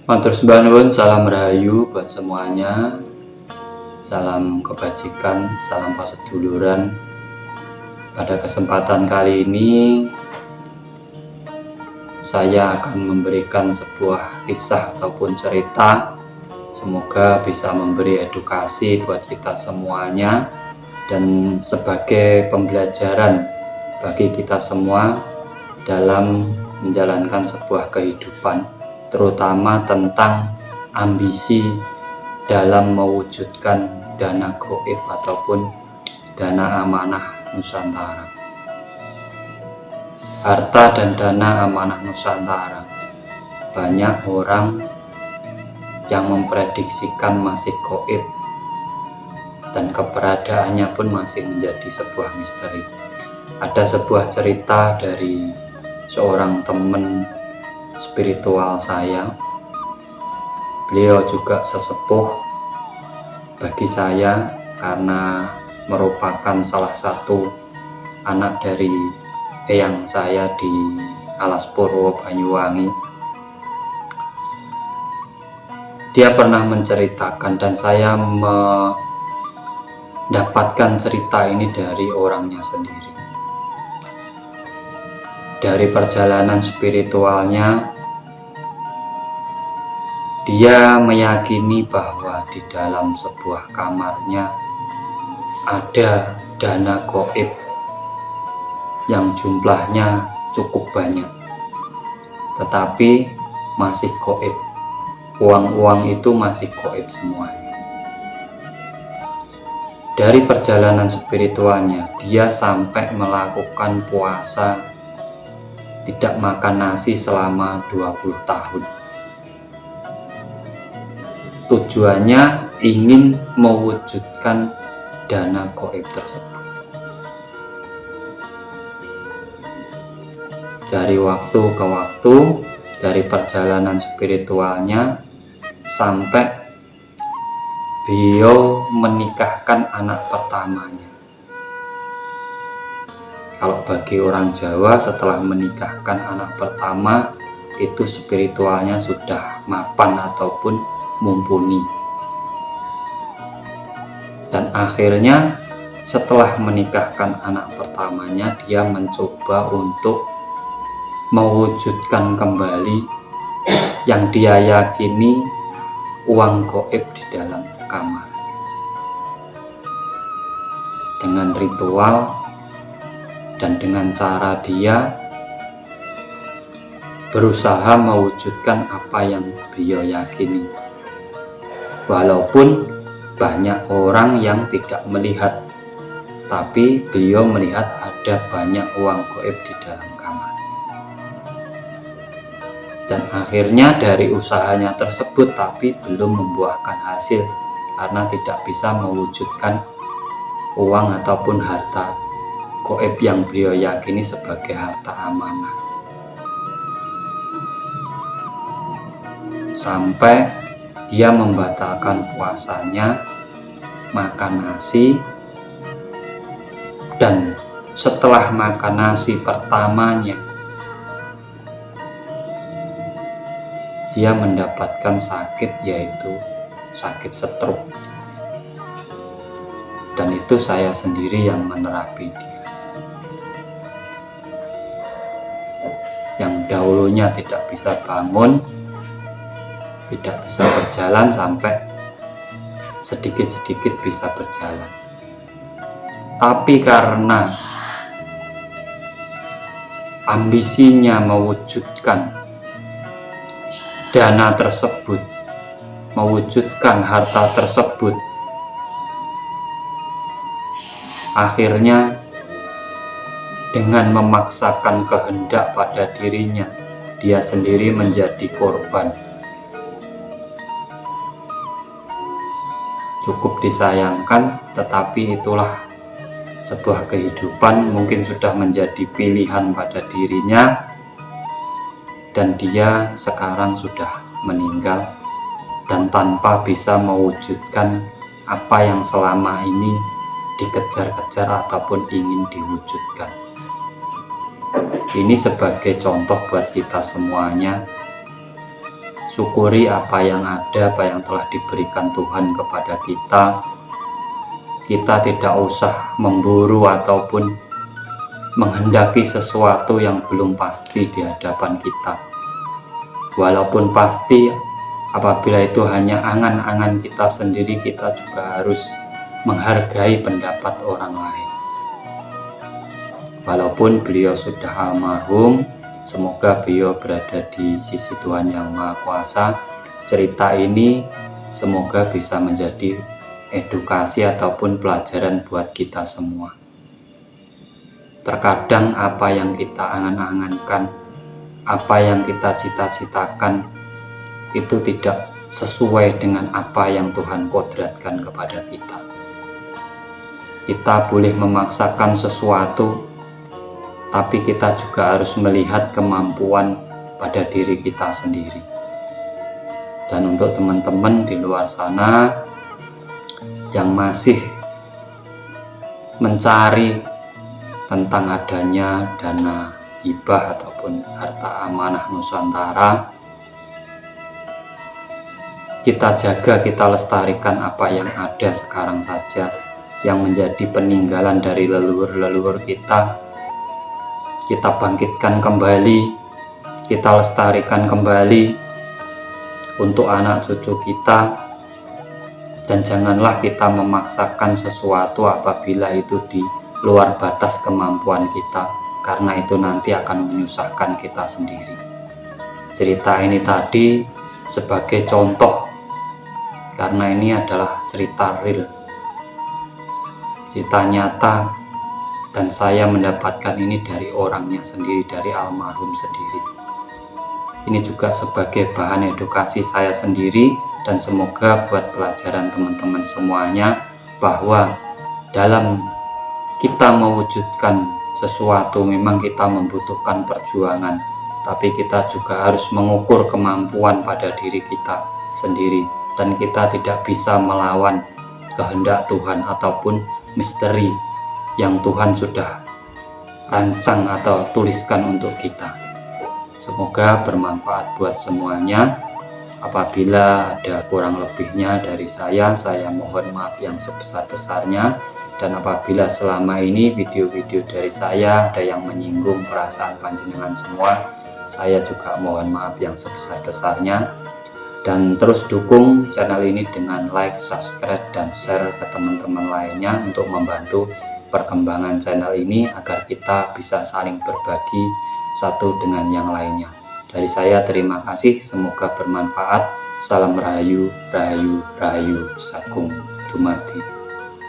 Matur sembah nuwun, salam rahayu buat semuanya. Salam kebajikan, salam paseduluran. Pada kesempatan kali ini saya akan memberikan sebuah kisah ataupun cerita. Semoga bisa memberi edukasi buat kita semuanya dan sebagai pembelajaran bagi kita semua dalam menjalankan sebuah kehidupan, terutama tentang ambisi dalam mewujudkan dana gaib ataupun dana amanah Nusantara. Harta dan dana amanah Nusantara, banyak orang yang memprediksikan masih gaib dan keberadaannya pun masih menjadi sebuah misteri. Ada sebuah cerita dari seorang teman spiritual saya. Beliau juga sesepuh bagi saya karena merupakan salah satu anak dari eyang saya di Alas Purwo, Banyuwangi. Dia pernah menceritakan dan saya mendapatkan cerita ini dari orangnya sendiri. Dari perjalanan spiritualnya, dia meyakini bahwa di dalam sebuah kamarnya ada dana gaib yang jumlahnya cukup banyak, tetapi masih gaib. Uang-uang itu masih gaib semuanya. Dari perjalanan spiritualnya, dia sampai melakukan puasa tidak makan nasi selama 20 tahun. Tujuannya ingin mewujudkan dana gaib tersebut. Dari waktu ke waktu, dari perjalanan spiritualnya, sampai beliau menikahkan anak pertamanya. Kalau bagi orang Jawa, setelah menikahkan anak pertama, itu spiritualnya sudah mapan ataupun mumpuni. Dan akhirnya setelah menikahkan anak pertamanya, dia mencoba untuk mewujudkan kembali yang dia yakini uang gaib di dalam kamar. Dengan ritual dan dengan cara dia berusaha mewujudkan apa yang beliau yakini. Walaupun banyak orang yang tidak melihat, tapi beliau melihat ada banyak uang gaib di dalam kamar. Dan akhirnya dari usahanya tersebut tapi belum membuahkan hasil karena tidak bisa mewujudkan uang ataupun harta gaib yang beliau yakini sebagai harta amanah. Sampai dia membatalkan puasanya, makan nasi, dan setelah makan nasi pertamanya, dia mendapatkan sakit, yaitu sakit stroke. Dan itu saya sendiri yang menerapi dia. Yang dahulunya tidak bisa bangun, tidak bisa berjalan, sampai sedikit-sedikit bisa berjalan. Tapi karena ambisinya mewujudkan dana tersebut, mewujudkan harta tersebut, akhirnya dengan memaksakan kehendak pada dirinya, dia sendiri menjadi korban. Cukup disayangkan, tetapi itulah sebuah kehidupan. Mungkin sudah menjadi pilihan pada dirinya, dan dia sekarang sudah meninggal dan tanpa bisa mewujudkan apa yang selama ini dikejar-kejar ataupun ingin diwujudkan. Ini sebagai contoh buat kita semuanya syukuri apa yang ada, apa yang telah diberikan Tuhan kepada kita. Kita tidak usah memburu ataupun menghendaki sesuatu yang belum pasti di hadapan kita. Walaupun pasti, apabila itu hanya angan-angan kita sendiri, kita juga harus menghargai pendapat orang lain. Walaupun beliau sudah almarhum, semoga beliau berada di sisi Tuhan Yang Maha Kuasa. Cerita ini semoga bisa menjadi edukasi ataupun pelajaran buat kita semua. Terkadang apa yang kita angan-angankan, apa yang kita cita-citakan, itu tidak sesuai dengan apa yang Tuhan kodratkan kepada kita. Kita boleh memaksakan sesuatu, tapi kita juga harus melihat kemampuan pada diri kita sendiri. Dan untuk teman-teman di luar sana yang masih mencari tentang adanya dana hibah ataupun harta amanah Nusantara, kita jaga, kita lestarikan apa yang ada sekarang saja, yang menjadi peninggalan dari leluhur-leluhur kita. Kita bangkitkan kembali, kita lestarikan kembali untuk anak cucu kita, dan janganlah kita memaksakan sesuatu apabila itu di luar batas kemampuan kita, karena itu nanti akan menyusahkan kita sendiri. Cerita ini tadi sebagai contoh, karena ini adalah cerita real, cerita nyata, dan saya mendapatkan ini dari orangnya sendiri, dari almarhum sendiri. Ini juga sebagai bahan edukasi saya sendiri, dan semoga buat pelajaran teman-teman semuanya, bahwa dalam kita mewujudkan sesuatu memang kita membutuhkan perjuangan, tapi kita juga harus mengukur kemampuan pada diri kita sendiri, dan kita tidak bisa melawan kehendak Tuhan ataupun misteri yang Tuhan sudah rancang atau tuliskan untuk kita. Semoga bermanfaat buat semuanya. Apabila ada kurang lebihnya dari saya mohon maaf yang sebesar-besarnya. Dan apabila selama ini video-video dari saya ada yang menyinggung perasaan panjenengan semua, saya juga mohon maaf yang sebesar-besarnya. Dan terus dukung channel ini dengan like, subscribe, dan share ke teman-teman lainnya untuk membantu perkembangan channel ini agar kita bisa saling berbagi satu dengan yang lainnya. Dari saya terima kasih, semoga bermanfaat. Salam rahayu, rahayu, rahayu, sagung dumadi.